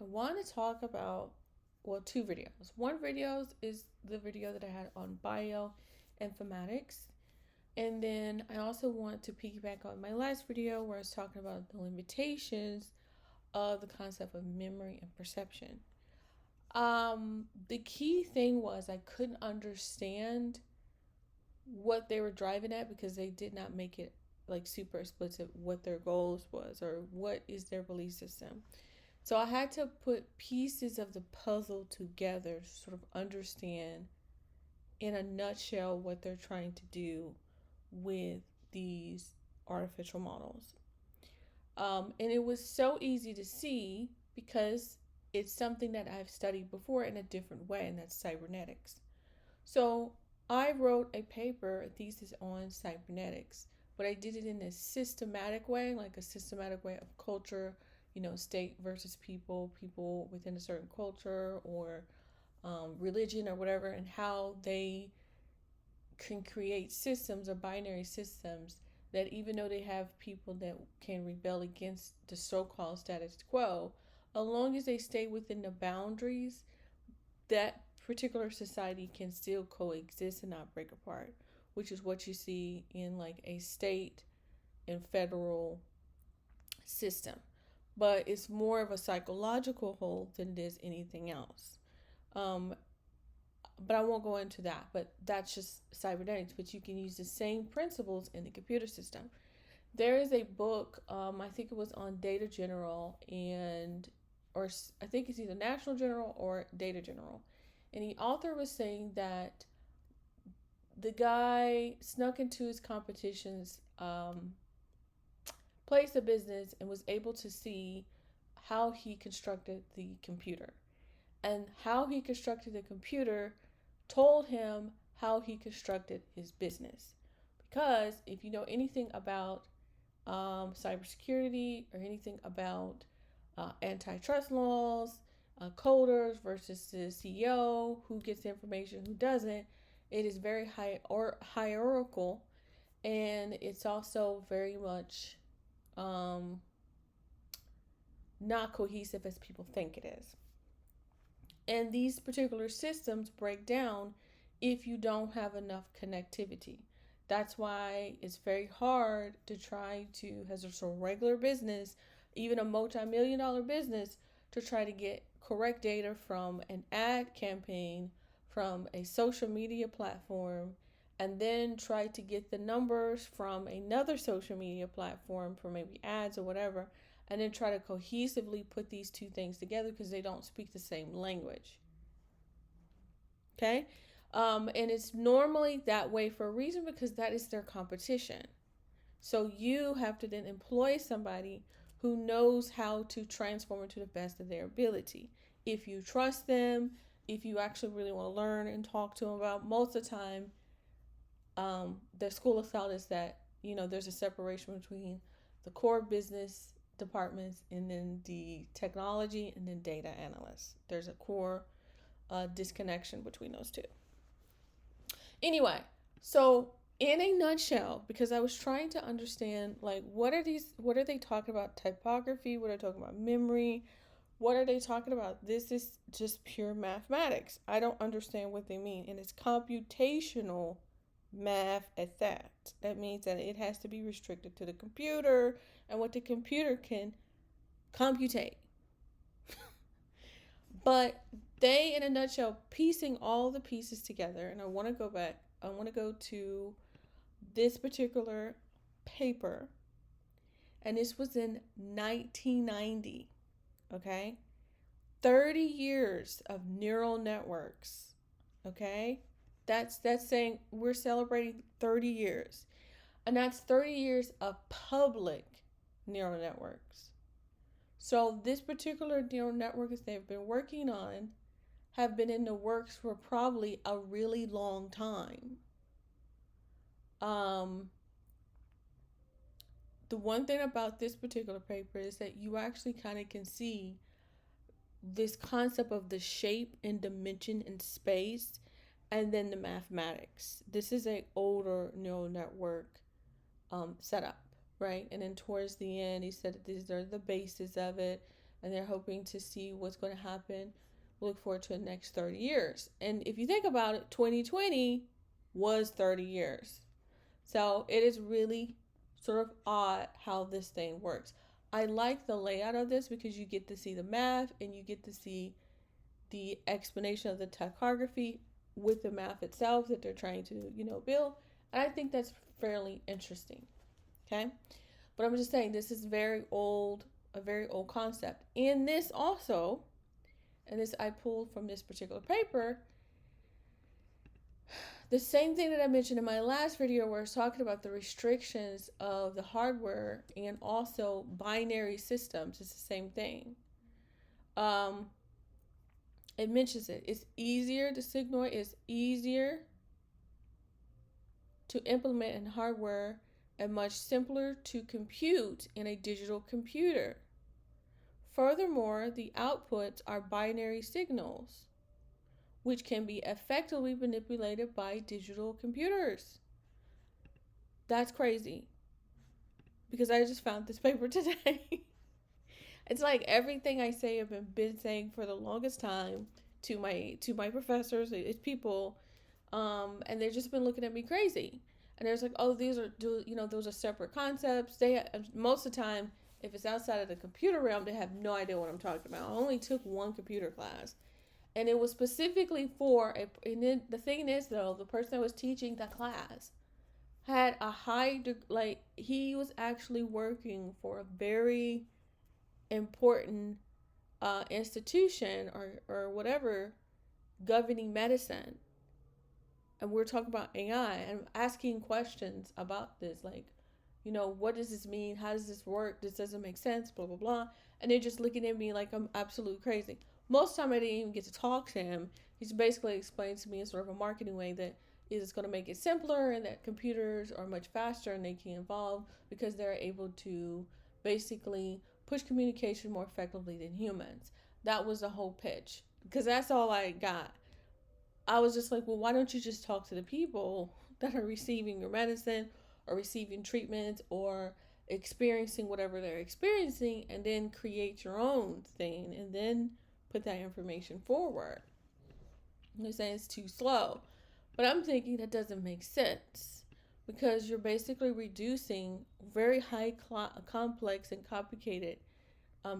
I want to talk about, well, two videos. One video is the video that I had on bioinformatics. And then I also want to piggyback on my last video where I was talking about the limitations of the concept of memory and perception. The key thing was I couldn't understand what they were driving at because they did not make it like super explicit what their goals was or what is their belief system. So I had to put pieces of the puzzle together to sort of understand in a nutshell what they're trying to do with these artificial models. And it was so easy to see because it's something that I've studied before in a different way, and that's cybernetics. So I wrote a paper, a thesis on cybernetics, but I did it in a systematic way, like a systematic way of culture, state versus people, people within a certain culture or religion or whatever, and how they can create systems or binary systems that even though they have people that can rebel against the so-called status quo, as long as they stay within the boundaries, that particular society can still coexist and not break apart, which is what you see in like a state and federal system. But it's more of a psychological hold than it is anything else. Um, but I won't go into that. But that's just cybernetics. But you can use the same principles in the computer system. There is a book, I think it was on Data General, and or I think it's either National General or Data General, and the author was saying that the guy snuck into his competition's place of business and was able to see how he constructed the computer. And how he constructed the computer told him how he constructed his business. Because if you know anything about cybersecurity or anything about antitrust laws, coders versus the CEO, who gets the information, who doesn't, it is very high or hierarchical, and it's also very much um, not cohesive as people think it is. And these particular systems break down if you don't have enough connectivity. That's why it's very hard to try to, as a regular business, even a multi-million dollar business, to try to get correct data from an ad campaign, from a social media platform, and then try to get the numbers from another social media platform for maybe ads or whatever, and then try to cohesively put these two things together because they don't speak the same language. Okay? And it's normally that way for a reason because that is their competition. So you have to then employ somebody who knows how to transform it to the best of their ability. If you trust them, if you actually really want to learn and talk to them about, most of the time, the school of thought is that, there's a separation between the core business departments and then the technology and then data analysts. There's a core disconnection between those two. Anyway, so in a nutshell, because I was trying to understand like what are they talking about typography, what are they talking about memory, what are they talking about? This is just pure mathematics. I don't understand what they mean, and it's computational math at that. That means that it has to be restricted to the computer and what the computer can computate. But they, in a nutshell, piecing all the pieces together, and I want to go back, I want to go to this particular paper, and this was in 1990, okay? 30 years of neural networks, okay? That's saying we're celebrating 30 years. And that's 30 years of public neural networks. So this particular neural network that they've been working on have been in the works for probably a really long time. The one thing about this particular paper is that you actually kind of can see this concept of the shape and dimension and space and then the mathematics. This is a older neural network setup, right? And then towards the end, he said that these are the bases of it. and they're hoping to see what's going to happen. We look forward to the next 30 years. And if you think about it, 2020 was 30 years. So it is really sort of odd how this thing works. I like the layout of this because you get to see the math and you get to see the explanation of the typography with the math itself that they're trying to, build. And I think that's fairly interesting. Okay. But I'm just saying this is a very old concept. And this also, and this I pulled from this particular paper, the same thing that I mentioned in my last video where I was talking about the restrictions of the hardware and also binary systems. It's the same thing. It mentions it. It's easier, the Signor is easier to implement in hardware and much simpler to compute in a digital computer. Furthermore, the outputs are binary signals, which can be effectively manipulated by digital computers. That's crazy. Because I just found this paper today. It's like everything I say I've been saying for the longest time to my professors, it's people, and they've just been looking at me crazy. And there's like, oh, those are separate concepts. Most of the time, if it's outside of the computer realm, they have no idea what I'm talking about. I only took one computer class, and it was specifically for and then the thing is though, the person that was teaching the class had a he was actually working for a very important institution or whatever governing medicine, and we're talking about AI and asking questions about this, like, what does this mean? How does this work? This doesn't make sense, blah, blah, blah. And they're just looking at me like I'm absolute crazy. Most of the time I didn't even get to talk to him. He's basically explained to me in sort of a marketing way that it's going to make it simpler and that computers are much faster and they can evolve because they're able to basically push communication more effectively than humans. That was the whole pitch because that's all I got. I was just like, well, why don't you just talk to the people that are receiving your medicine or receiving treatments or experiencing whatever they're experiencing, and then create your own thing and then put that information forward. You're saying it's too slow. But I'm thinking that doesn't make sense because you're basically reducing very complex and complicated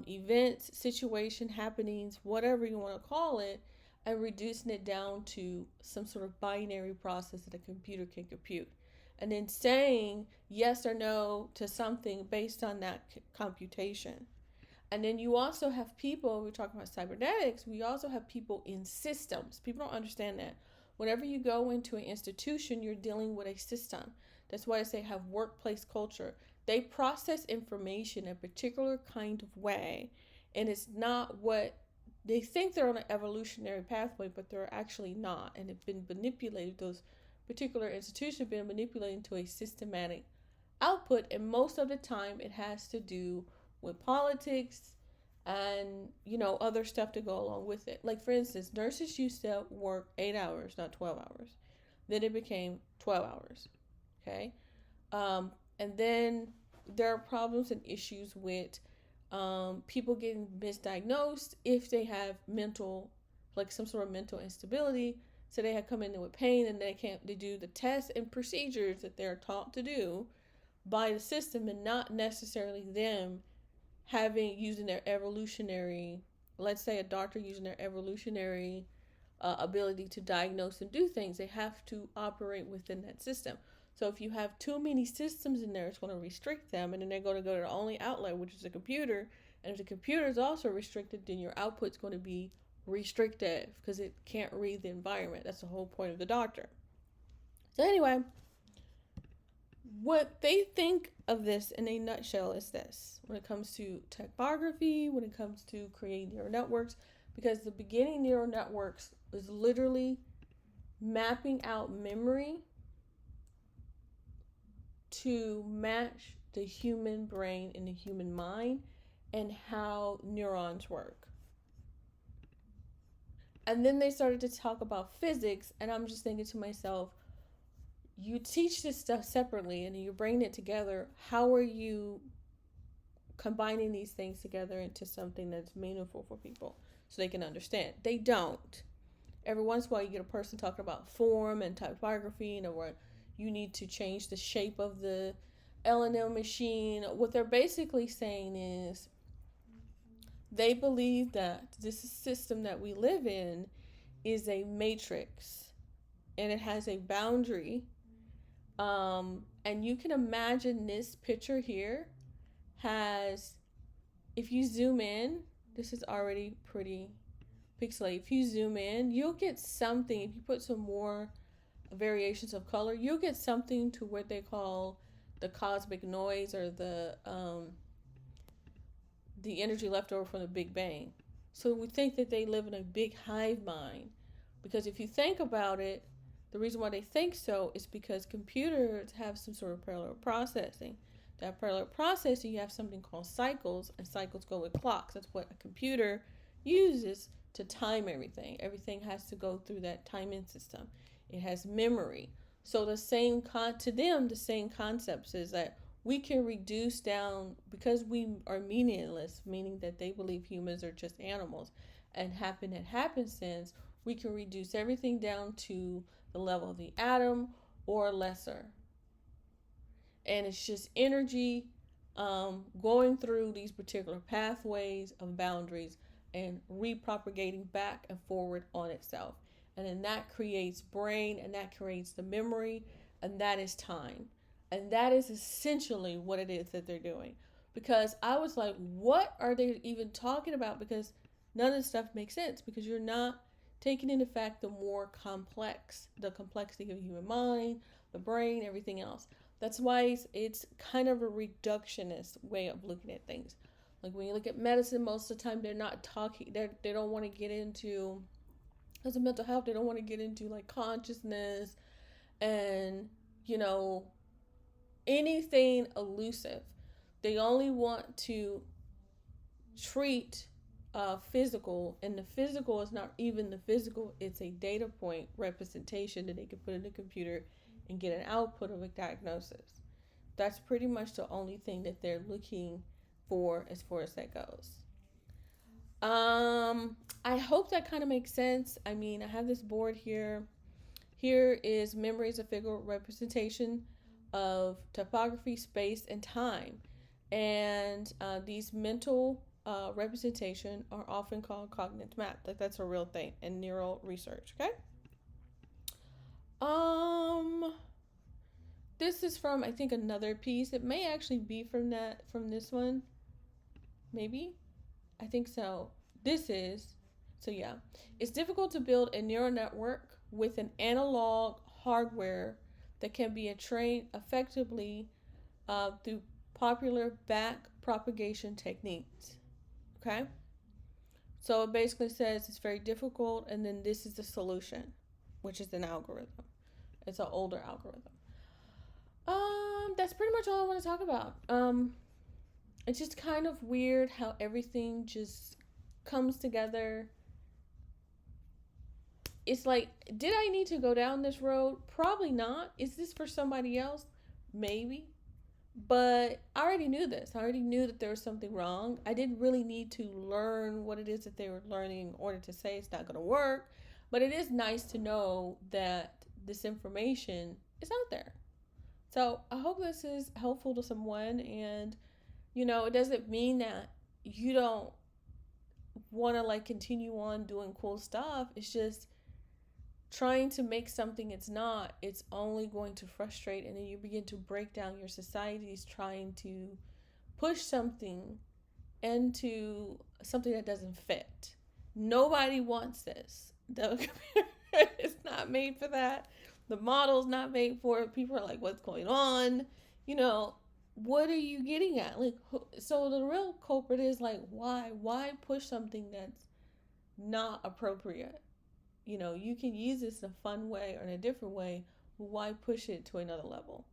events, situation, happenings, whatever you want to call it, and reducing it down to some sort of binary process that a computer can compute. And then saying yes or no to something based on that computation. And then you also have people, we're talking about cybernetics, we also have people in systems. People don't understand that. Whenever you go into an institution, you're dealing with a system. That's why I say have workplace culture. They process information a particular kind of way, and it's not what they think. They're on an evolutionary pathway, but they're actually not, and have been manipulated. Those particular institutions have been manipulated into a systematic output, and most of the time it has to do with politics and other stuff to go along with it. Like, for instance, nurses used to work 8 hours, not 12 hours. Then it became 12 hours. Okay. And then there are problems and issues with people getting misdiagnosed if they have some sort of mental instability. So they have come in with pain and they do the tests and procedures that they're taught to do by the system, and not necessarily them using their evolutionary, let's say a doctor using their evolutionary ability to diagnose and do things. They have to operate within that system. So if you have too many systems in there, it's going to restrict them, and then they're going to go to the only outlet, which is a computer. And if the computer is also restricted, then your output's going to be restrictive because it can't read the environment. That's the whole point of the doctor. So anyway, what they think of this in a nutshell is this: when it comes to typography, when it comes to creating neural networks, because the beginning neural networks is literally mapping out memory to match the human brain and the human mind and how neurons work. And then they started to talk about physics, and I'm just thinking to myself, you teach this stuff separately and you're bringing it together. How are you combining these things together into something that's meaningful for people so they can understand. They don't. Every once in a while, you get a person talking about form and typography, and where you need to change the shape of the LLM machine. What they're basically saying is they believe that this system that we live in is a matrix and it has a boundary. And you can imagine this picture here has, if you zoom in, this is already pretty pixelated. If you zoom in, you'll get something. If you put some more variations of color, you'll get something to what they call the cosmic noise, or the energy left over from the Big Bang. So we think that they live in a big hive mind, because if you think about it, the reason why they think so is because computers have some sort of parallel processing. That parallel processing, you have something called cycles, and cycles go with clocks. That's what a computer uses to time everything. Everything has to go through that timing system. It has memory. So the same to them, the same concepts is that we can reduce down, because we are meaningless, meaning that they believe humans are just animals, and happen at happenstance, we can reduce everything down to the level of the atom or lesser. And it's just energy going through these particular pathways of boundaries and repropagating back and forward on itself. And then that creates brain, and that creates the memory, and that is time. And that is essentially what it is that they're doing. Because I was like, what are they even talking about? Because none of this stuff makes sense, because you're not taking into fact the more complex, the complexity of the human mind, the brain, everything else. That's why it's kind of a reductionist way of looking at things. Like when you look at medicine, most of the time they're not talking, they don't want to get into, as a mental health, they don't want to get into like consciousness and, anything elusive. They only want to treat physical, and the physical is not even the physical, it's a data point representation that they can put in the computer and get an output of a diagnosis. That's pretty much the only thing that they're looking for as far as that goes. I hope that kind of makes sense. I mean, I have this board here. Here is memory as a figure representation of topography, space, and time. And these mental representation are often called cognitive map. Like that's a real thing in neural research. Okay. This is from, I think, another piece. It may actually be from this one. Maybe. I think so. Yeah. It's difficult to build a neural network with an analog hardware that can be trained effectively through popular back propagation techniques. Okay? So it basically says it's very difficult, and then this is the solution, which is an algorithm. It's an older algorithm. That's pretty much all I want to talk about. It's just kind of weird how everything just comes together. It's like, did I need to go down this road? Probably not. Is this for somebody else? Maybe. But I already knew this. I already knew that there was something wrong. I didn't really need to learn what it is that they were learning in order to say it's not going to work. But it is nice to know that this information is out there. So I hope this is helpful to someone. And, it doesn't mean that you don't want to continue on doing cool stuff. It's just trying to make something it's not. It's only going to frustrate, and then you begin to break down your societies trying to push something into something that doesn't fit. Nobody wants this. The computer is not made for that. The model's not made for it. People are like, what's going on? What are you getting at? So the real culprit is why push something that's not appropriate? You can use this in a fun way or in a different way, but why push it to another level?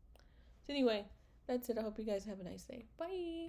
So anyway, that's it. I hope you guys have a nice day. Bye.